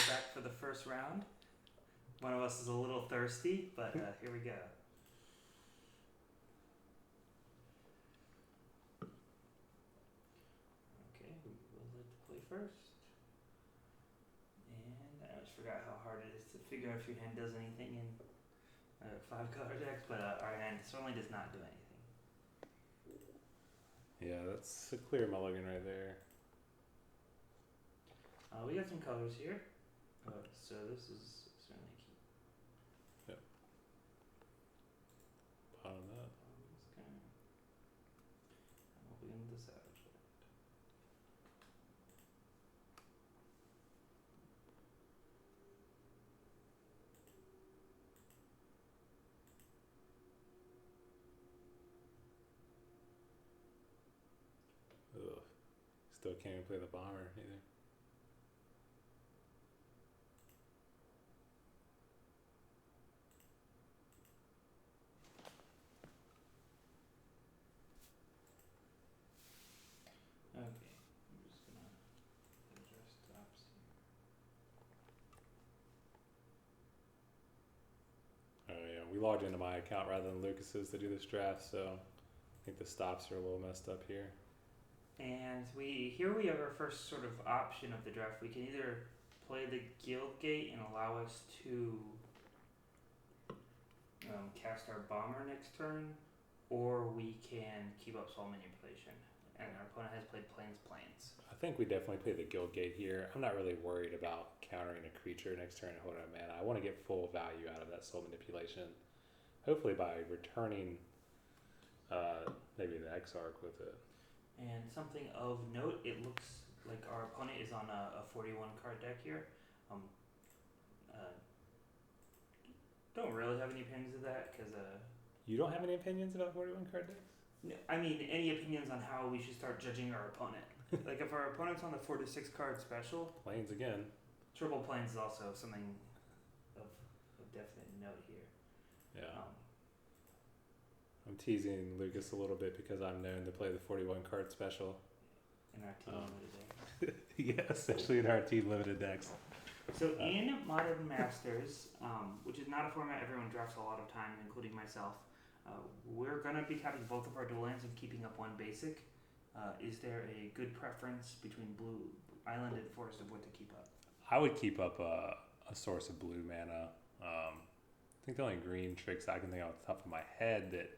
back for the first round. One of us is a little thirsty, but here we go. Okay, we will let to play first. And I just forgot how hard it is to figure out if your hand does anything in 5-color decks, but our hand certainly does not do anything. Yeah, that's a clear mulligan right there. We got some colors here. So this is certainly key. Yep. Bottom that. Okay. I'm opening this out. Ugh. Still can't even play the bomber either. Okay, I'm just gonna adjust tops here. Oh yeah, we logged into my account rather than Lucas's to do this draft, so I think the stops are a little messed up here. And we have our first sort of option of the draft. We can either play the guild gate and allow us to cast our bomber next turn, or we can keep up soul manipulation. And our opponent has played plains. I think we definitely play the guild gate here. I'm not really worried about countering a creature next turn and holding a mana. I want to get full value out of that soul manipulation. Hopefully by returning maybe the Exarch with it. And something of note, it looks like our opponent is on a 41 card deck here. Don't really have any opinions of that because You don't have any opinions about 41 card decks? I mean, any opinions on how we should start judging our opponent? Like if our opponent's on the 4 to 6 card special, Plains again. triple plains is also something of definite note here. Yeah. I'm teasing Lucas a little bit because I'm known to play the 41 card special. In our team limited deck. Yeah, especially in our team limited decks. So in Modern Masters, which is not a format everyone drafts a lot of time, including myself, we're going to be tapping both of our dual lands and keeping up one basic. Is there a good preference between Blue Island and Forest of what to keep up? I would keep up a source of blue mana. I think the only green tricks I can think of off the top of my head that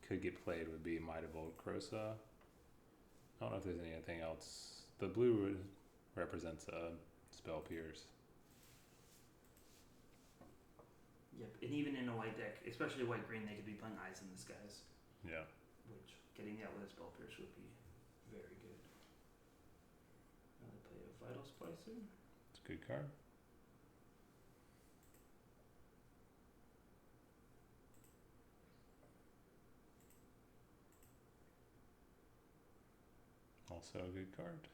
could get played would be Might of Old Krosa. I don't know if there's anything else. The blue represents a Spell Pierce. Yep, and even in a white deck, especially white-green, they could be playing Eyes in the Skies. Yeah. Which, getting that with a Spell Pierce would be very good. Play a Vital Splicer. It's a good card. Also a good card.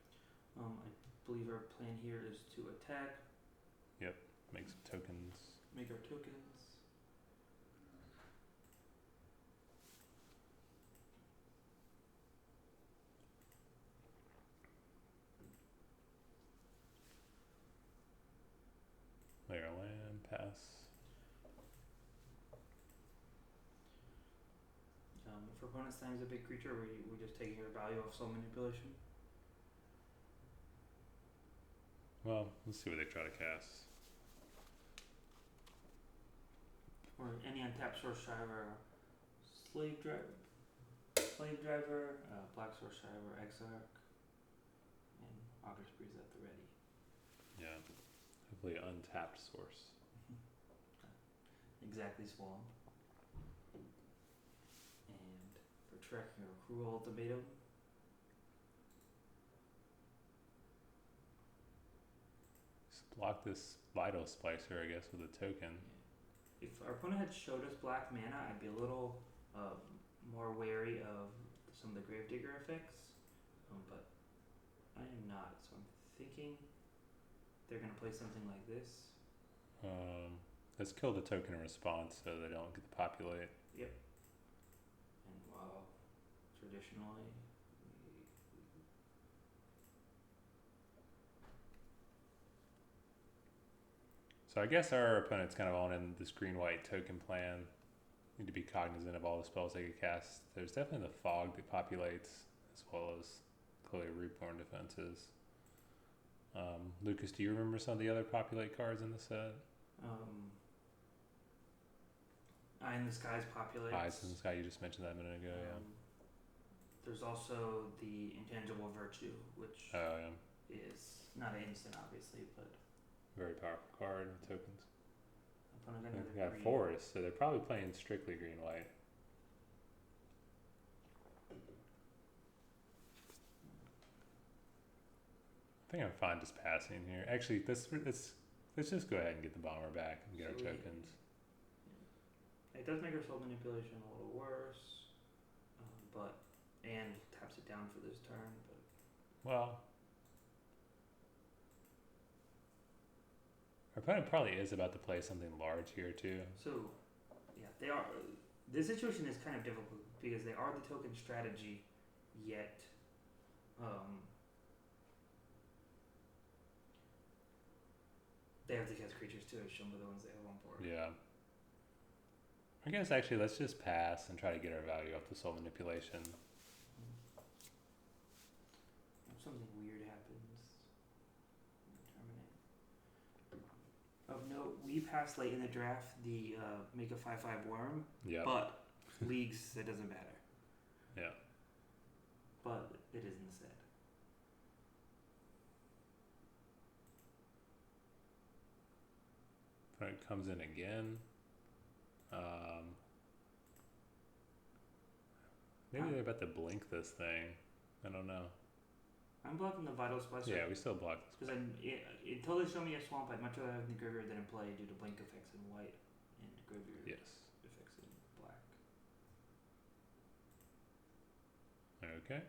I believe our plan here is to attack. Yep, make some tokens. Make our tokens. Layer land, pass. If our opponent's time is a big creature, we're just taking our value off soul manipulation. Well, let's see what they try to cast. Or any untapped Source Driver, Slave Driver, Black Source Driver, Exarch, and Augure's Breeze at the ready. Yeah, hopefully untapped source. Exactly Swamp. And for tracking our Cruel Ultimatum. Just block this Vital Splicer, I guess, with a token. Yeah. If our opponent had showed us black mana, I'd be a little more wary of some of the Gravedigger effects, but I am not. So I'm thinking they're going to play something like this. Let's kill the token in response so they don't get to populate. Yep. And while traditionally So I guess our opponent's kind of on in this green-white token plan. Need to be cognizant of all the spells they could cast. There's definitely the fog that populates, as well as clearly Rootborn defenses. Lucas, do you remember some of the other populate cards in the set? Eye in the Skies populates. Eyes in the Sky, you just mentioned that a minute ago, There's also the Intangible Virtue, which is not an instant, obviously, but very powerful card with tokens. Opponent They got Forest, so they're probably playing strictly green-white. I think I'm fine just passing here. Actually, let's just go ahead and get the bomber back and get our tokens. It does make our soul manipulation a little worse, and taps it down for this turn. But well, our opponent probably is about to play something large here too. So, yeah, they are. This situation is kind of difficult because they are the token strategy, yet, they have to cast creatures too, as shown by the ones they have on board. Yeah. I guess actually let's just pass and try to get our value off the soul manipulation. If something weird happens, terminate. Of note, we passed late in the draft the make a 5/5 worm. Yeah. But leagues, it doesn't matter. Yeah. But it is in the set. When it comes in again. Maybe they're about to blink this thing. I don't know. I'm blocking the Vital Splicer. Yeah, we still block this. Because until they show me a swamp, I'd much rather have the graveyard than in play due to blink effects in white and graveyard effects in black. Okay.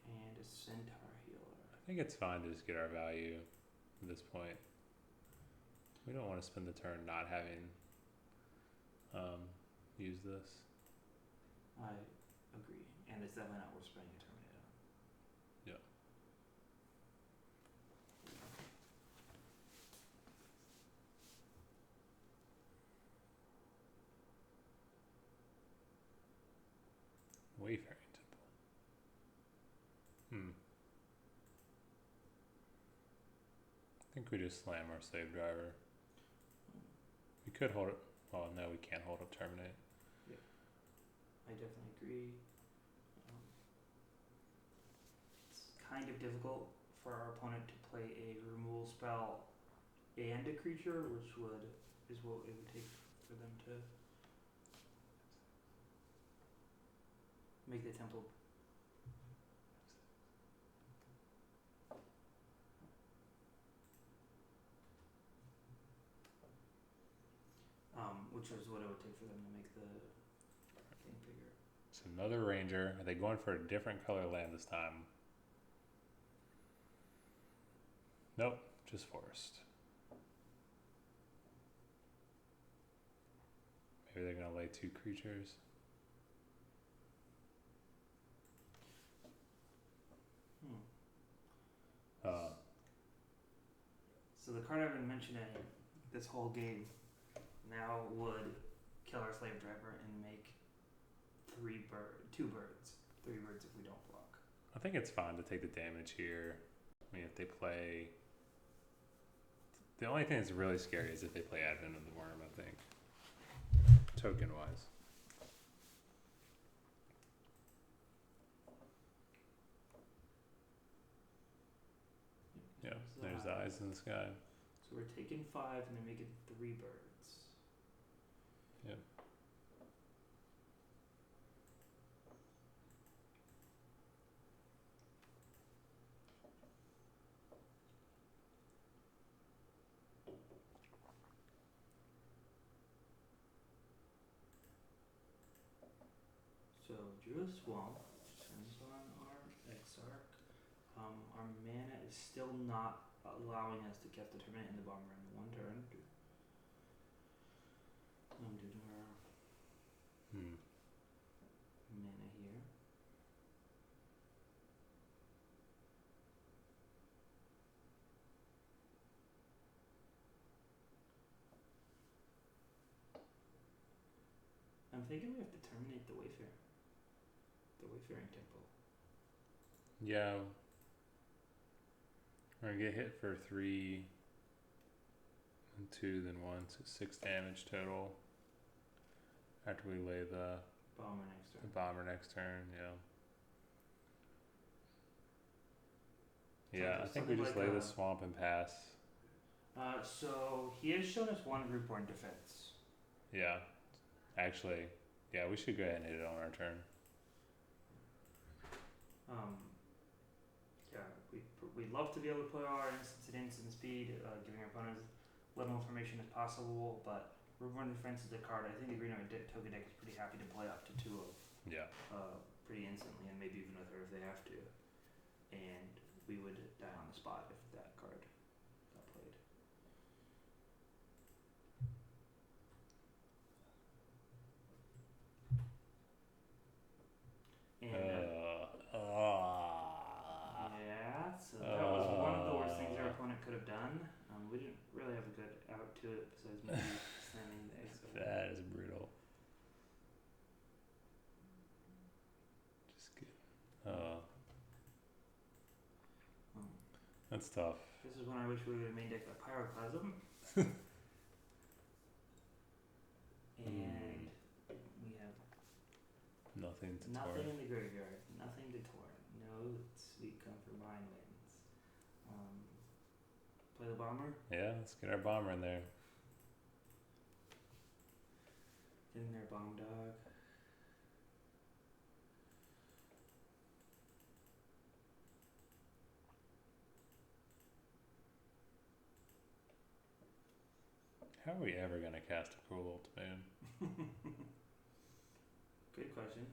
And a Centaur Healer. I think it's fine to just get our value at this point. We don't want to spend the turn not having used this. I agree. And it's definitely not worth spending a Terminator. Yeah. Wayfaring Temple. I think we just slam our Slave Driver. We could hold it. Oh no, we can't hold up Terminate. Yeah, I definitely agree. It's kind of difficult for our opponent to play a removal spell and a creature, which is what it would take for them to make the temple. Which is what it would take for them to make the thing bigger. It's another Ranger. Are they going for a different color land this time? Nope, just Forest. Maybe they're going to lay 2 creatures. So the card I've been mentioning this whole game now would kill our Slave Driver and make 2 birds. 3 birds if we don't block. I think it's fine to take the damage here. I mean, if they play... The only thing that's really scary is if they play Advent of the Worm, I think. Token-wise. Yeah, there's the Eyes in the Sky. So we're taking 5 and then making 3 birds. Yep. So drew a swamp, turns on our Exarch. Our mana is still not allowing us to cast the Terminate in the Bomber in 1 turn. Due to our mana here. I'm thinking we have to terminate the Wayfair. The Wayfaring Temple. Yeah. We're gonna get hit for 3 and 2, then 1, so 6 damage total. After we lay the Bomber next turn. bomber next turn, yeah. Sounds Yeah, like I think we something just like lay a- the swamp and pass. So he has shown us 1 Rootborn defense. Yeah. Actually, yeah, we should go ahead and hit it on our turn. Yeah, we'd love to be able to put our instant speed, giving our opponents little information as possible, but Rootborn defense is a card I think the green white token deck is pretty happy to play up to 2 of. Yeah. Pretty instantly, and maybe even with her if they have to. And we would die on the spot if that card got played. And yeah, so that was one of the worst things our opponent could have done. We didn't really have a good out to it besides maybe standing there. So. That is brutal. Just good. That's tough. This is when I wish we would have main decked a Pyroclasm. And we have nothing to nothing torn. in the graveyard, nothing to torn, no sweet comfort mine wins. Play the bomber. Yeah, let's get our bomber in there. Get in there, bomb dog. How are we ever gonna cast a Cruel Ultimatum? Good question.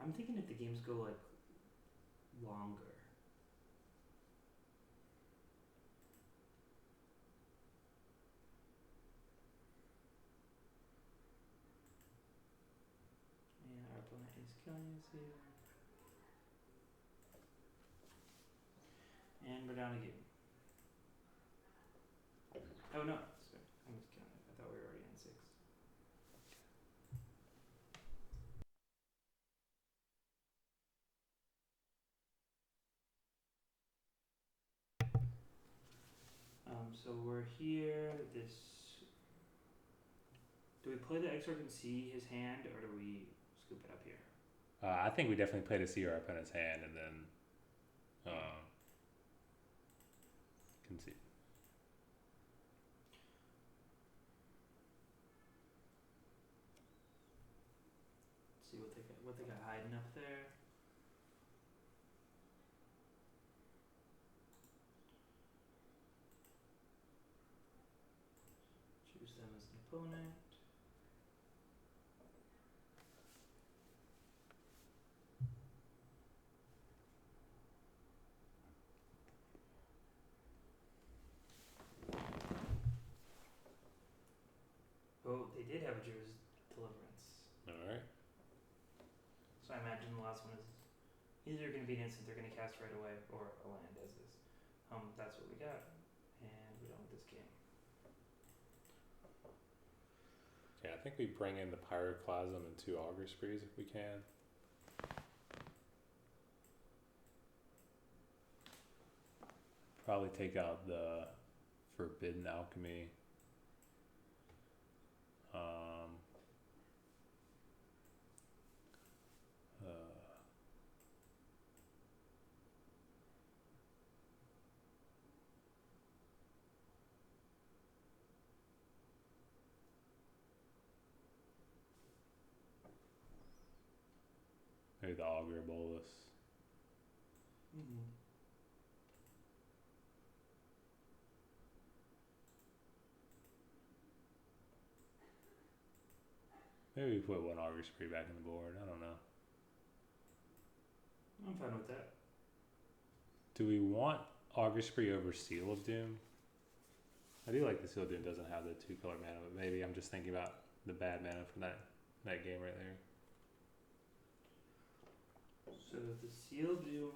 I'm thinking if the games go like longer. Yeah, our opponent is killing us here. And we're down a game. Oh no, sorry. I was counting. I thought we were already on 6. So we're here. Do we play the Exarch and see his hand, or do we scoop it up here? I think we definitely play to see our opponent's hand and then concede. See what they got hiding up there. Choose them as an opponent. Oh, they did have a Juror's Deliverance. Alright. So I imagine the last one is either going to be an instant they're going to cast right away, or a land as is. That's what we got, and we're done with this game. Yeah, I think we bring in the Pyroclasm and 2 Augur Sprees if we can. Probably take out the Forbidden Alchemy. Maybe the Augur Bolus. Mm-hmm. Maybe we put 1 Augur Spree back on the board. I don't know. I'm fine with that. Do we want Augur Spree over Seal of Doom? I do like the Seal of Doom doesn't have the 2-color mana, but maybe I'm just thinking about the bad mana from that game right there. So the Seal Doom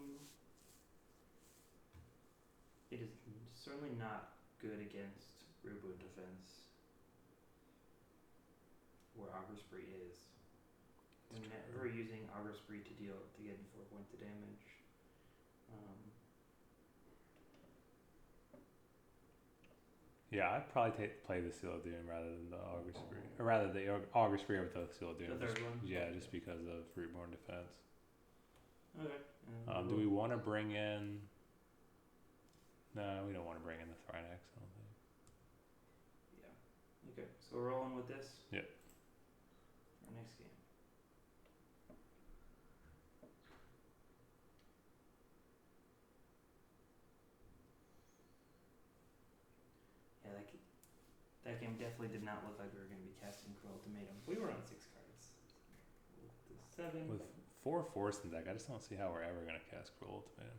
certainly not good against Reboot defense, where Augur Spree is. We're never using Augur Spree to get 4 points of damage. Yeah, I'd probably play the Seal of Doom rather than the Augur Spree. Or rather, the Augur Spree over the Seal of Doom. The third one? Yeah, just because of Reborn defense. Okay. Do we want to bring in... No, we don't want to bring in the Thrynax, I don't think. Yeah. Okay, so we're rolling with this? Yep. Our next game. Yeah, that game definitely did not look like we were going to be casting Cruel Ultimatum. We were on 6 cards. With the 7. With 4 force in deck, I just don't see how we're ever going to cast Cruel Ultimatum.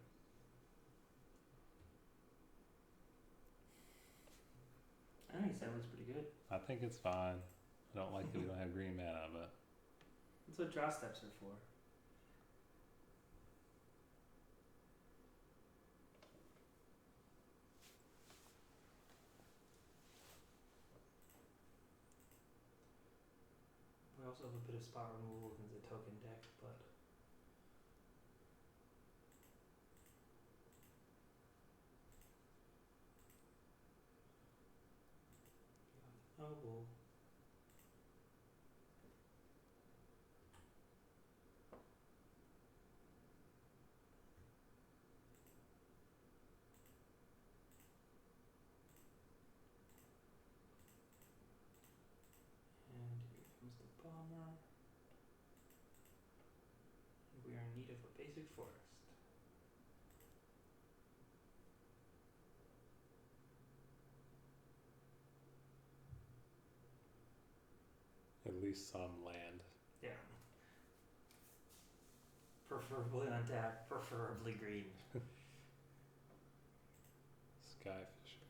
I think 7's pretty good. I think it's fine. I don't like that we don't have green mana, but... That's what draw steps are for. We also have a bit of spot removal in the token deck, but oh well. And here comes the bomber. We are in need of a basic forest. At least some land. Yeah. Preferably untapped, preferably green. Skyfisher.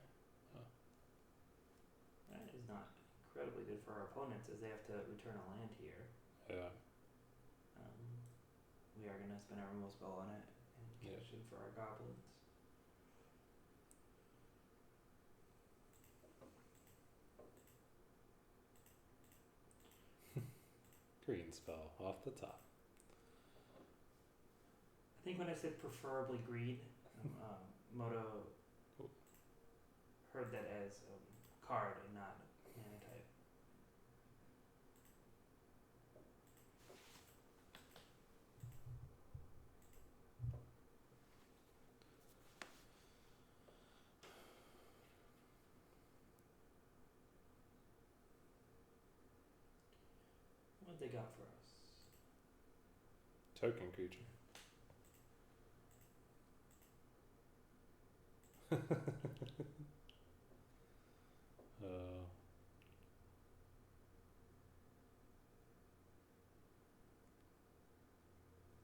That is not incredibly good for our opponents as they have to return a land here. Yeah. We are going to spend our removal spell on it and cash in for our goblins. Green spell off the top. I think when I said preferably green, Moto heard that as card and not mana type. What they got for us? Token creature.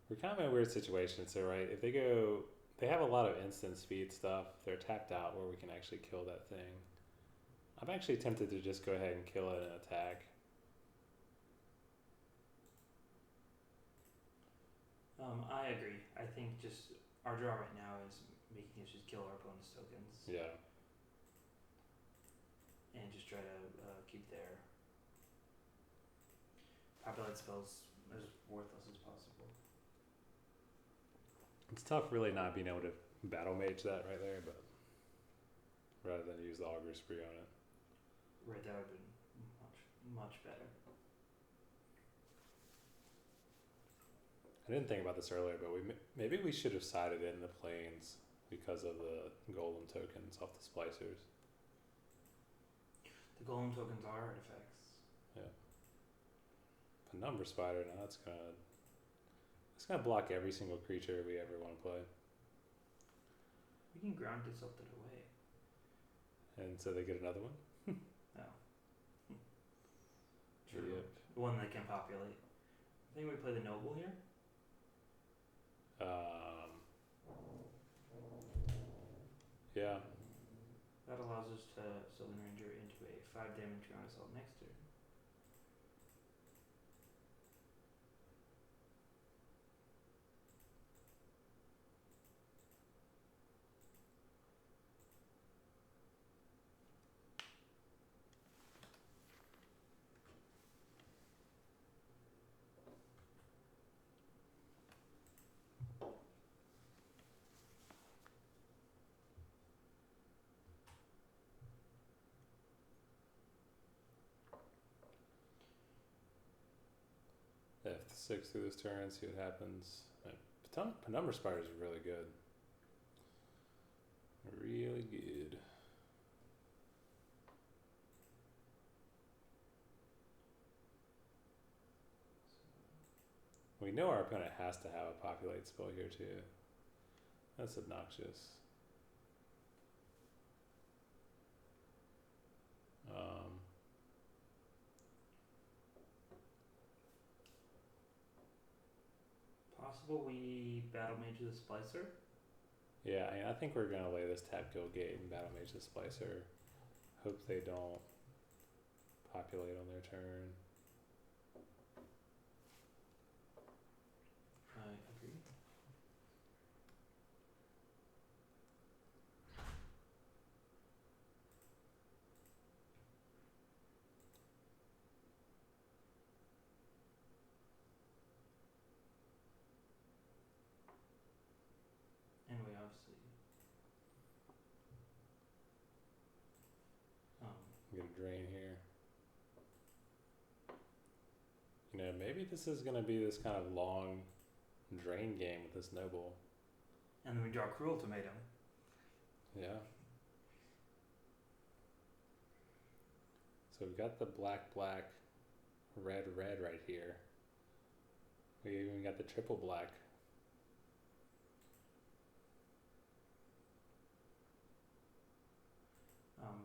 We're kind of in a weird situation. So, right, if they have a lot of instant speed stuff. They're tapped out where we can actually kill that thing. I'm actually tempted to just go ahead and kill it and attack. I agree. I think just our draw right now is making us just kill our opponent's tokens. Yeah. And just try to keep their populate spells as worthless as possible. It's tough really not being able to battle mage that right there, but rather than use the Augur Spree on it. Right, that would have been much better. I didn't think about this earlier, but maybe we should have sided in the planes because of the golem tokens off the splicers. The golem tokens are artifacts. Yeah. A number spider, now it's gonna block every single creature we ever want to play. We can ground disrupted away. And so they get another one? No. True. Yep. One that can populate. I think we play the noble here. Yeah. That allows us to Southern Ranger into a 5 damage ground assault next turn. 6 through this turn, see what happens. Penumbra Spider is really good. Really good. We know our opponent has to have a populate spell here too. That's obnoxious. Possible we Battle Mage the Splicer? Yeah, I think we're gonna lay this tap Guild Gate and Battle Mage the Splicer. Hope they don't populate on their turn. I agree. And we obviously I'm gonna drain here. You know, maybe this is gonna be this kind of long drain game with this noble. and then we draw Cruel Tomato. Yeah. So we've got the black, red right here. We even got the triple black.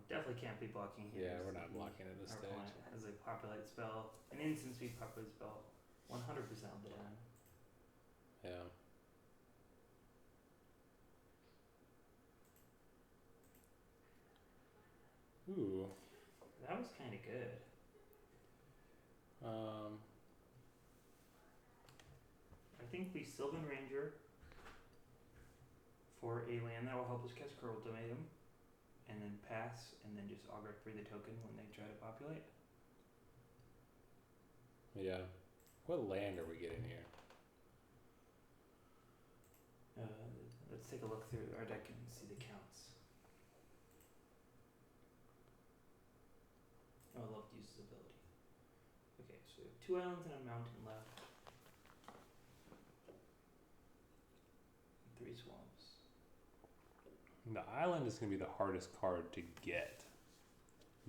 Definitely can't be blocking here. Yeah, we're not blocking at this Our stage. opponent has a populate spell, an instant speed populate spell, 100% of the time. Yeah. Ooh. That was kind of good. I think we Sylvan Ranger for a land that will help us cast Cruel Tomato, and then pass, and then just Augur free the token when they try to populate. Yeah. What land are we getting here? Let's take a look through our deck and see the counts. Oh, I love to use this ability. Okay, so we have 2 islands and a mountain left. 3 swamps. The island is going to be the hardest card to get.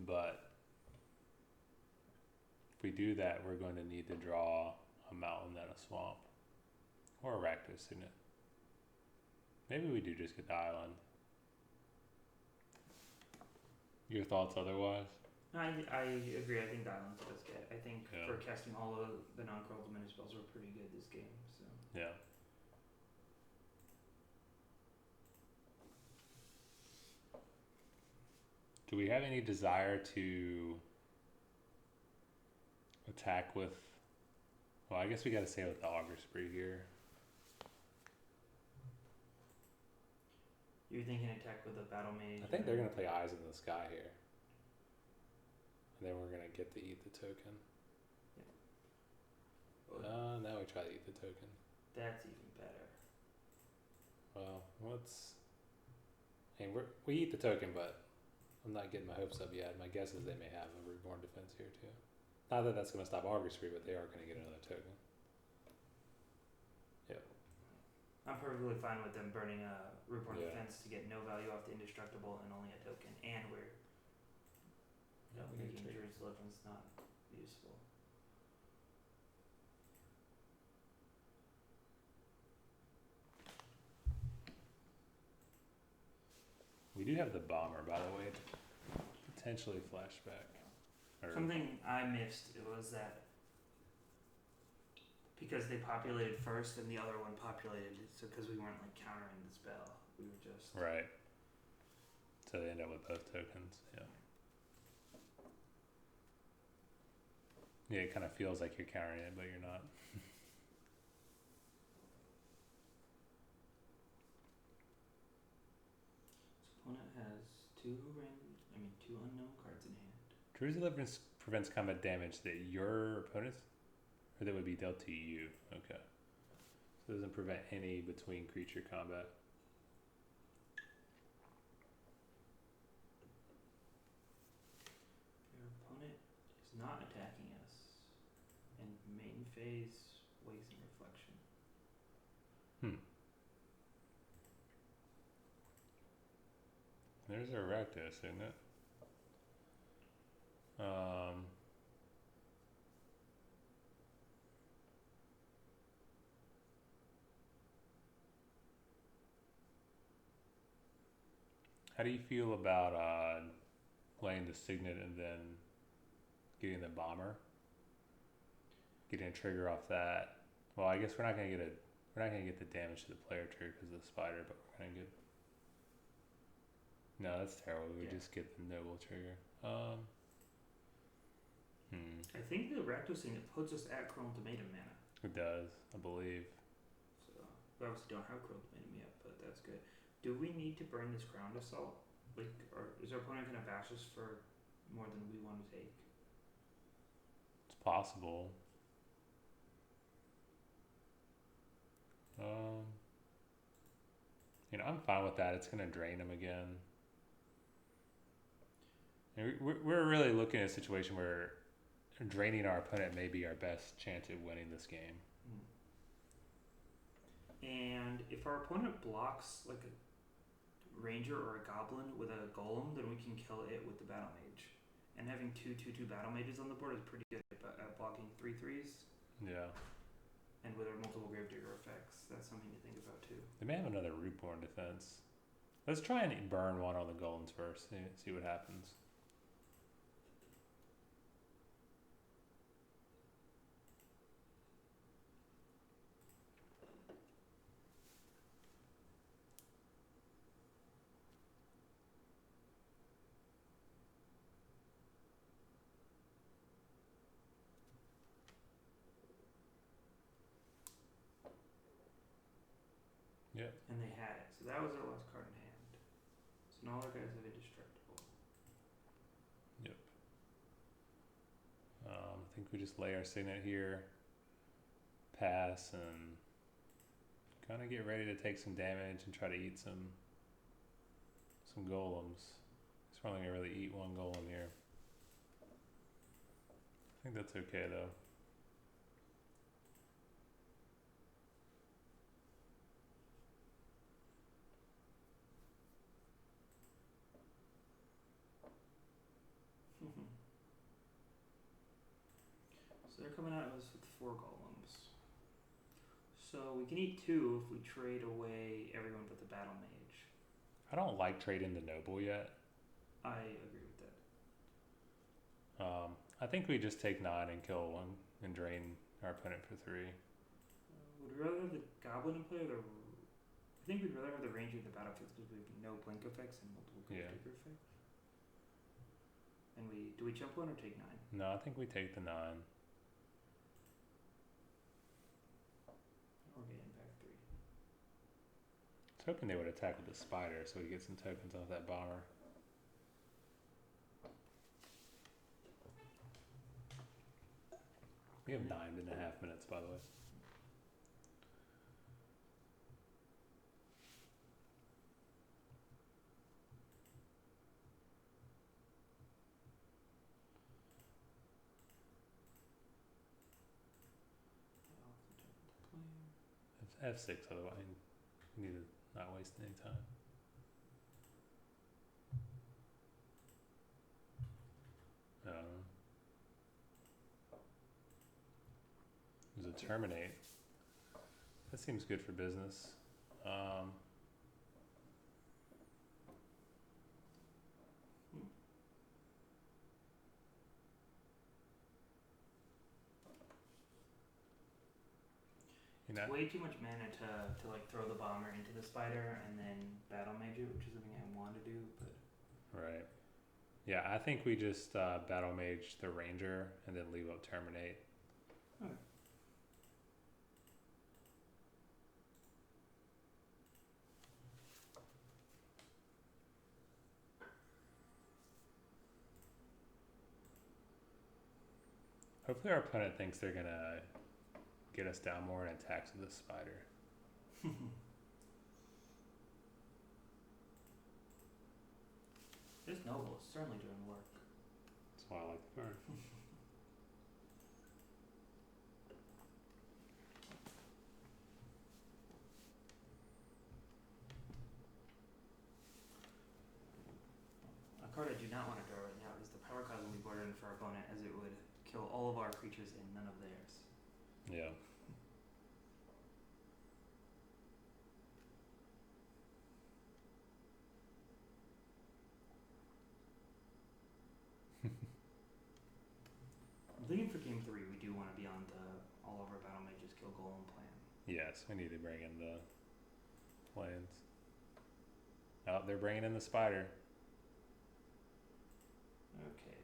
But if we do that, we're going to need to draw a mountain and a swamp. Or a Rakdos in it. Maybe we do just get the island. Your thoughts otherwise? I agree. I think the island's the best get. I think Yeah. for casting all of the non-crawl diminish spells, we're pretty good this game. So Yeah. Do we have any desire to attack with... Well, I guess we gotta say with the Augur Spree here. you're thinking attack with a battle mage. I think they're gonna play Eyes in the Sky here. And then we're gonna get to eat the token. Now we try to eat the token. That's even better. Well, we eat the token, but I'm not getting my hopes up yet. My guess is they may have a Reborn Defense here too. Not that that's going to stop Augur Spree, but they are going to get another token. Yep. I'm perfectly fine with them burning a Reborn Yeah. Defense to get no value off the Indestructible and only a token, and we're making Druid's Deliverance not useful. We do have the Bomber, by the way, to potentially flashback. Or, Something I missed was that because they populated first and the other one populated, so because we weren't like countering the spell, we were just right. So they end up with both tokens. Yeah. Yeah, it kind of feels like you're countering it, but you're not. Opponent has 2 unknown cards in hand. Druid's Deliverance prevents combat damage that your opponents, or that would be dealt to you. Okay. So it doesn't prevent any between creature combat. Your opponent is not attacking us, and main phase Ways and reflection. There's a rectus, isn't it? How do you feel about playing the signet and then getting the bomber? Getting a trigger off that. Well, I guess we're not gonna get the damage to the player trigger because of the spider, but we're gonna get. No, that's terrible. We just get the noble trigger. I think the Rakdos thing, it puts us at Chrome Ultimatum mana. It does, I believe. So we obviously don't have Chrome Ultimatum yet, but that's good. Do we need to burn this Ground Assault? Like, or is our opponent gonna bash us for more than we want to take? It's possible. I'm fine with that. It's gonna drain him again. And we're really looking at a situation where draining our opponent may be our best chance at winning this game. And if our opponent blocks like a ranger or a goblin with a golem, then we can kill it with the battle mage. And having two battle mages on the board is pretty good at blocking 3/3s. Yeah. And with our multiple gravedigger effects, that's something to think about too. They may have another rootborn defense. Let's try and burn one on the golems first. See what happens. Yep. And they had it. So that was our last card in hand. So now all our guys have indestructible. Yep. I think we just lay our signet here, pass, and kind of get ready to take some damage and try to eat some golems. He's probably gonna really eat one golem here. I think that's okay though. So they're coming at us with 4 golems. So we can eat 2 if we trade away everyone but the battle mage. I don't like trading the noble yet. I agree with that. I think we just take 9 and kill 1 and drain our opponent for 3. Would we rather have the goblin in play or I think we'd rather have the ranger in the battle effects because we have no blink effects and multiple gravedigger effects. And do we jump 1 or take 9? No, I think we take the 9. Or get impact 3. I was hoping they would attack with the spider so we get some tokens off that bomber. We have 9.5 minutes, by the way. It's F6 otherwise. We need to not waste any time. There's a terminate. That seems good for business. It's way too much mana to like throw the bomber into the spider and then battle mage it, which is something I want to do, but right. Yeah, I think we just battle mage the ranger and then leave up terminate. Okay. Hopefully our opponent thinks they're gonna get us down more and attacks with the spider. This noble is certainly doing work. That's why I like the card. not want to draw right now is the power card will be bordered for our opponent, as it would kill all of our creatures and none of theirs. Yeah. I'm thinking for game 3 we do want to be on the all of our battle mages kill golem plan. Yes, we need to bring in the plans. Oh, they're bringing in the spider. Okay.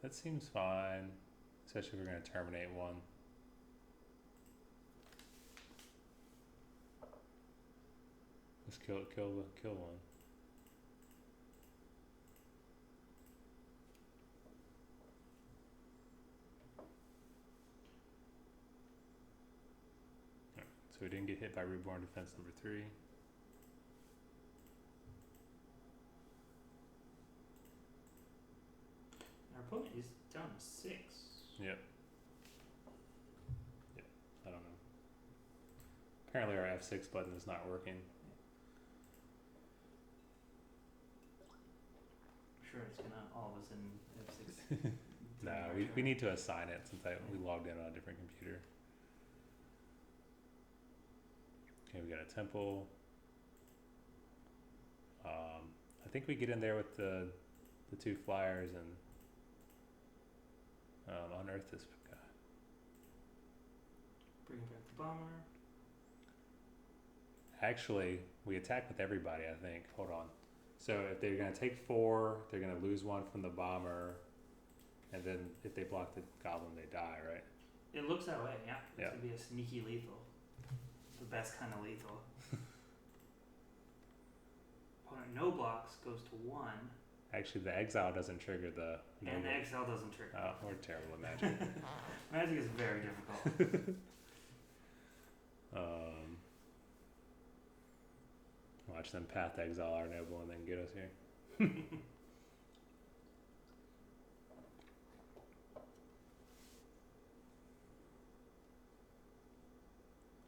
That seems fine, especially if we're going to terminate one. Let's kill one. So we didn't get hit by Reborn Defense number 3. Our opponent is down 6. Yep. Yep. I don't know. Apparently our F6 button is not working. I'm sure it's gonna all of us in F6. No, we need to assign it since we logged in on a different computer. Okay, we got a temple. I think we get in there with the 2 flyers and unearth this guy. Bring back the bomber. Actually, we attack with everybody, I think. Hold on. So if they're going to take 4, they're going to lose 1 from the bomber. And then if they block the goblin, they die, right? It looks that way, yeah. It's Yeah. going to be a sneaky lethal. The best kind of lethal. Opponent no blocks goes to 1. Actually, the exile doesn't trigger the... And the exile doesn't trigger. Oh, we're terrible at magic. Magic is very difficult. Watch them path exile our noble and then get us here.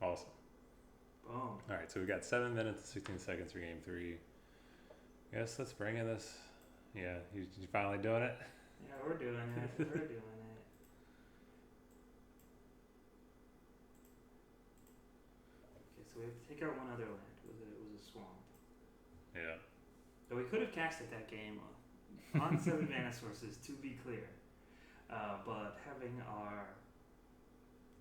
Awesome. Boom. Alright, so we got 7 minutes and 16 seconds for game 3. Yes, let's bring in this. Yeah, you finally doing it? Yeah, we're doing it. We're doing it. Okay, so we have to take out one other land. It was a swamp. Yeah. So we could have casted that game on 7 mana sources, to be clear. But having our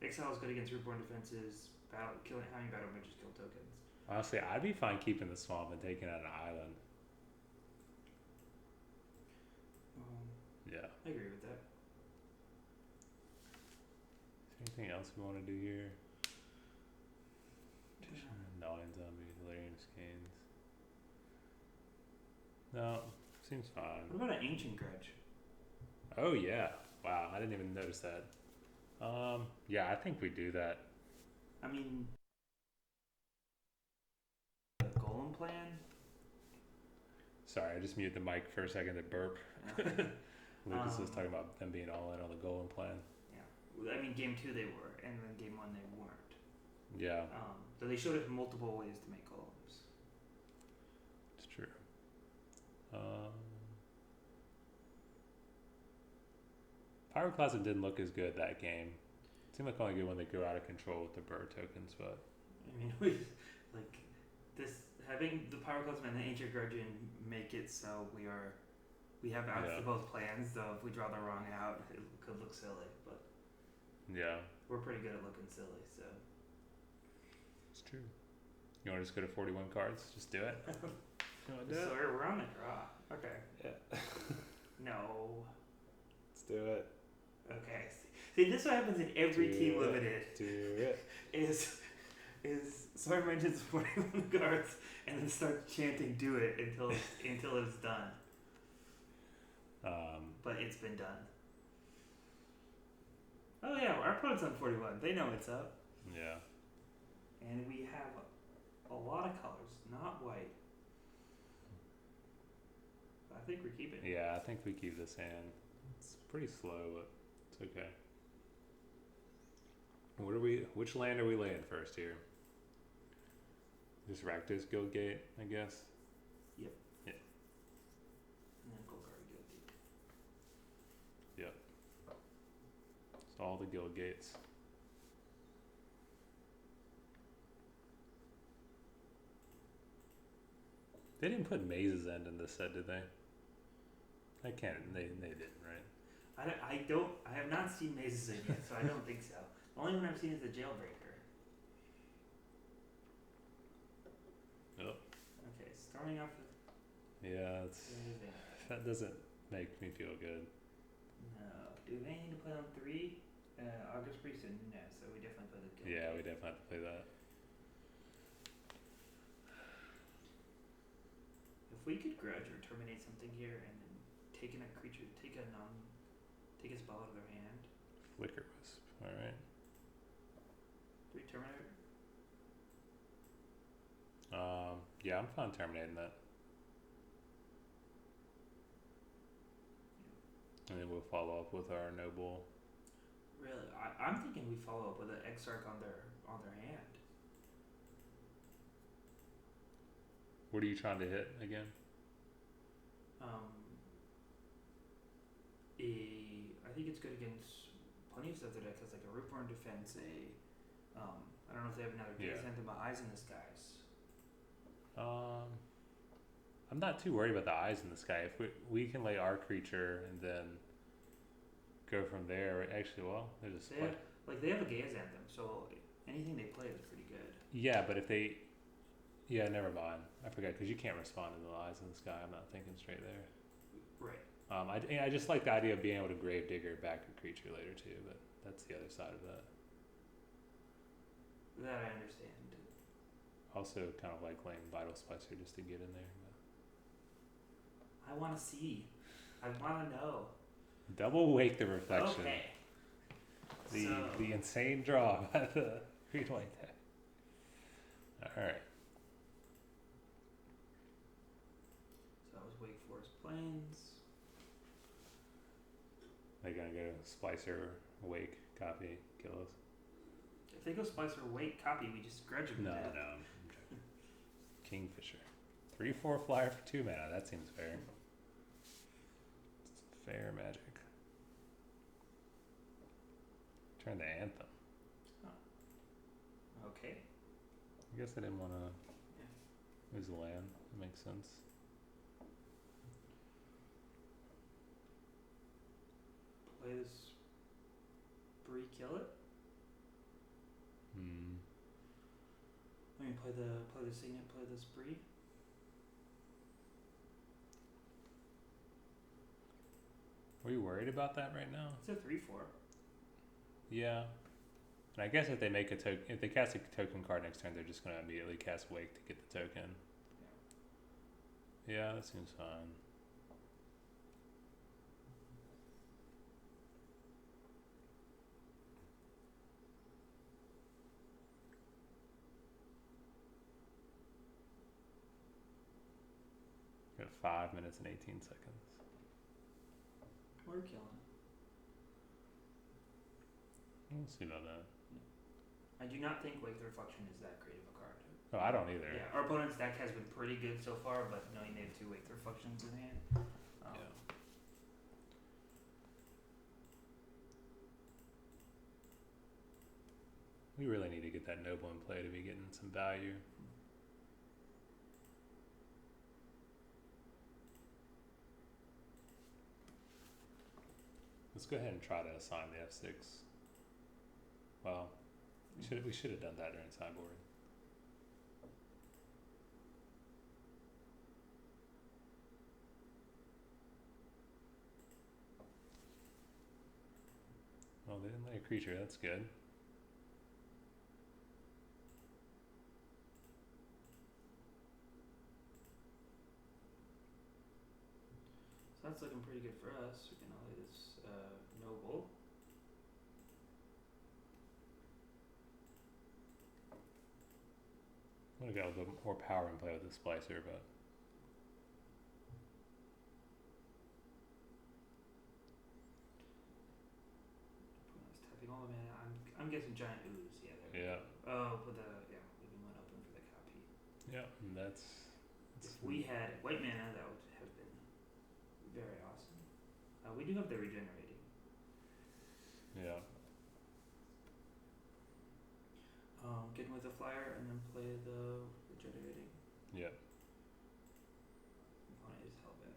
exile is good against reborn defenses, having battle mages kill tokens. Honestly, I'd be fine keeping the swamp and taking out an island. Yeah. I agree with that. Is there anything else we want to do here? Gnawing zombies, Valerian skeins. No, seems fine. What about an ancient grudge? Oh yeah. Wow, I didn't even notice that. Yeah, I think we do that. I mean, the golem plan? Sorry, I just muted the mic for a second to burp. Lucas was talking about them being all in on the golem plan. Yeah. I mean, game 2 they were, and then game 1 they weren't. Yeah. So they showed us multiple ways to make golems. It's true. Pyroclasm didn't look as good that game. It seemed like only good when they go out of control with the bird tokens, but I mean, having the Pyroclasm and the Ancient Guardian make it so we have outs to both plans, though if we draw the wrong out, it could look silly, but yeah. We're pretty good at looking silly, so. It's true. You want to just go to 41 cards? Just do it? You want to do it? Sawyer, we're on a draw. Okay. Yeah. No. Let's do it. Okay. See, this is what happens in every team limited. Do it. Is Sawyer mentions 41 cards and then starts chanting "do it" until it's done. But it's been done. Oh yeah, our opponent's on 41. They know it's up. Yeah. And we have a lot of colors, not white. think we're keeping. Yeah, I think we keep this hand. It's pretty slow, but it's okay. Which land are we laying first here? Just Rakdos Guildgate, I guess. Yep. Yeah. And then Golgari Guildgate. Yep. So all the guild gates. They didn't put Maze's End in this set, did they? I can't. They didn't, right? I have not seen Mazes in yet, so I don't think so. The only one I've seen is the Jailbreaker. Yep. Okay, starting off with. Yeah, that doesn't make me feel good. No. Do they need to play on 3? August Priest said no, so we definitely play the Guild. Yeah, we definitely have to play that. If we could grudge or terminate something here and then take a creature, take a spell out of their hand. Flicker Wisp. All right. Do we terminate it? Yeah, I'm fine terminating that. And then we'll follow up with our noble. Really, I'm thinking we follow up with an Exarch on their hand. What are you trying to hit again? I think it's good against plenty of stuff that has like a Rootborn Defense. I don't know if they have another case anthem, but Eyes in the Skies. I'm not too worried about the Eyes in the Sky. If we can lay our creature and then go from there. Actually, well, there's a split. They have a Gaia's Anthem, so anything they play is pretty good. Yeah, but if they, never mind. I forgot because you can't respond to the Eyes in the Sky. I'm not thinking straight there. Right. I just like the idea of being able to Gravedigger back a creature later too, but that's the other side of that. That I understand. Also, kind of like laying Vital Splicer just to get in there. But I want to see. I want to know. Double Wake the Reflection. Okay. The insane draw by the green-white deck. All right. So that was Wake Forest Plains. They're gonna go Splicer, Wake, copy, kill us. If they go Splicer, Wake, copy, we just grudge them. No, I'm joking. Kingfisher. 3/4 flyer for 2 mana. That seems fair. It's fair magic. Turn the Anthem. Okay. I guess I didn't want to lose the land. That makes sense. Play this Bree, kill it. I mean, play the Signet, play the Spree. Were you worried about that right now? It's a 3/4. Yeah. And I guess if they cast a token card next turn, they're just gonna immediately cast Wake to get the token. Yeah, that seems fine. Got 5 minutes and 18 seconds. We're killing it. We'll see about that. I do not think Wake the Reflection is that great of a card. Oh, I don't either. Yeah, our opponent's deck has been pretty good so far, but knowing they have 2 Wake the Reflections in hand. Yeah. We really need to get that Noble in play to be getting some value. Let's go ahead and try to assign the F6. Well, we should have done that during sideboard. Well, they didn't lay a creature. That's good. So that's looking pretty good for us. We can only this Noble. I'm gonna get a little bit more power and play with the Splicer, but get some giant ooze. Yeah. Yeah. Oh, with leaving one open for the copy. Yeah, and that's If we had white mana, that would have been very awesome. We do have the regenerating. yeah. Get with a flyer and then play the regenerating. Yeah. Opponent is hellbent.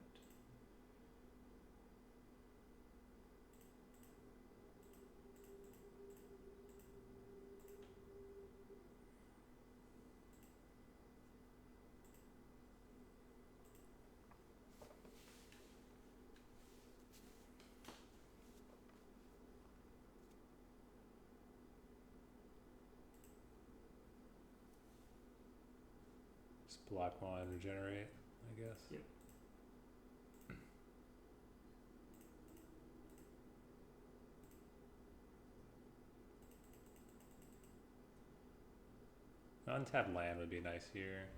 Just block one, regenerate, I guess. Yep. Untapped land would be nice here.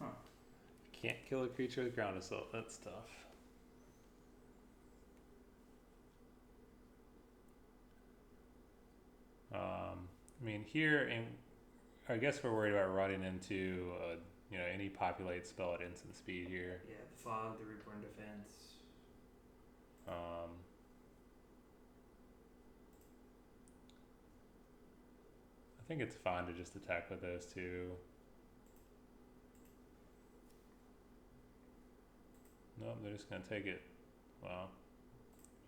Huh. Can't kill a creature with ground assault. That's tough. I mean, here, I guess we're worried about running into any populate spell at instant speed here. Yeah, the fog, the reborn defense. I think it's fine to just attack with those two. Nope, they're just gonna take it. Wow.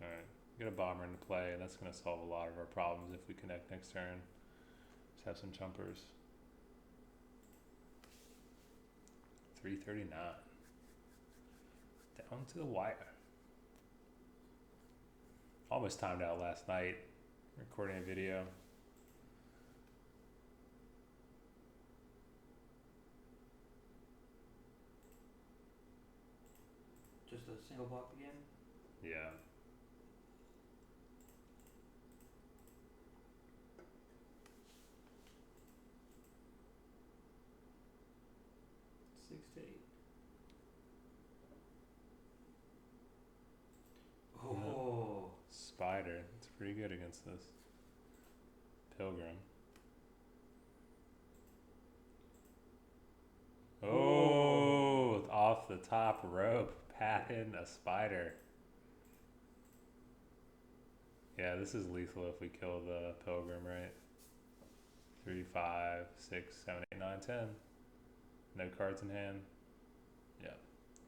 Alright. Get a bomber into play, and that's gonna solve a lot of our problems if we connect next turn. Just have some chumpers. 339. Down to the wire. Almost timed out last night, recording a video. Just a single block again. Yeah. Six to eight. Oh. Spider. It's pretty good against this. Pilgrim. Oh, off the top rope. Patting a spider. Yeah, this is lethal if we kill the pilgrim, right? 3, 5, 6, 7, 8, 9, 10. No cards in hand. Yeah,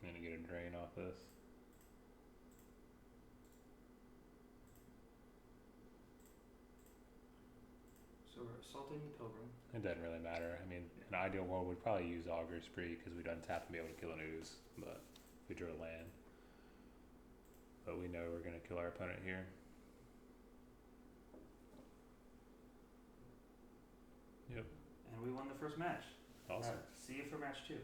I'm gonna get a drain off this. So we're assaulting the pilgrim. It doesn't really matter. I mean, in an ideal world, we'd probably use Augur Spree because we'd untap and be able to kill an ooze, but we drew a land. But we know we're going to kill our opponent here. Yep. And we won the first match. Awesome. See you for match 2.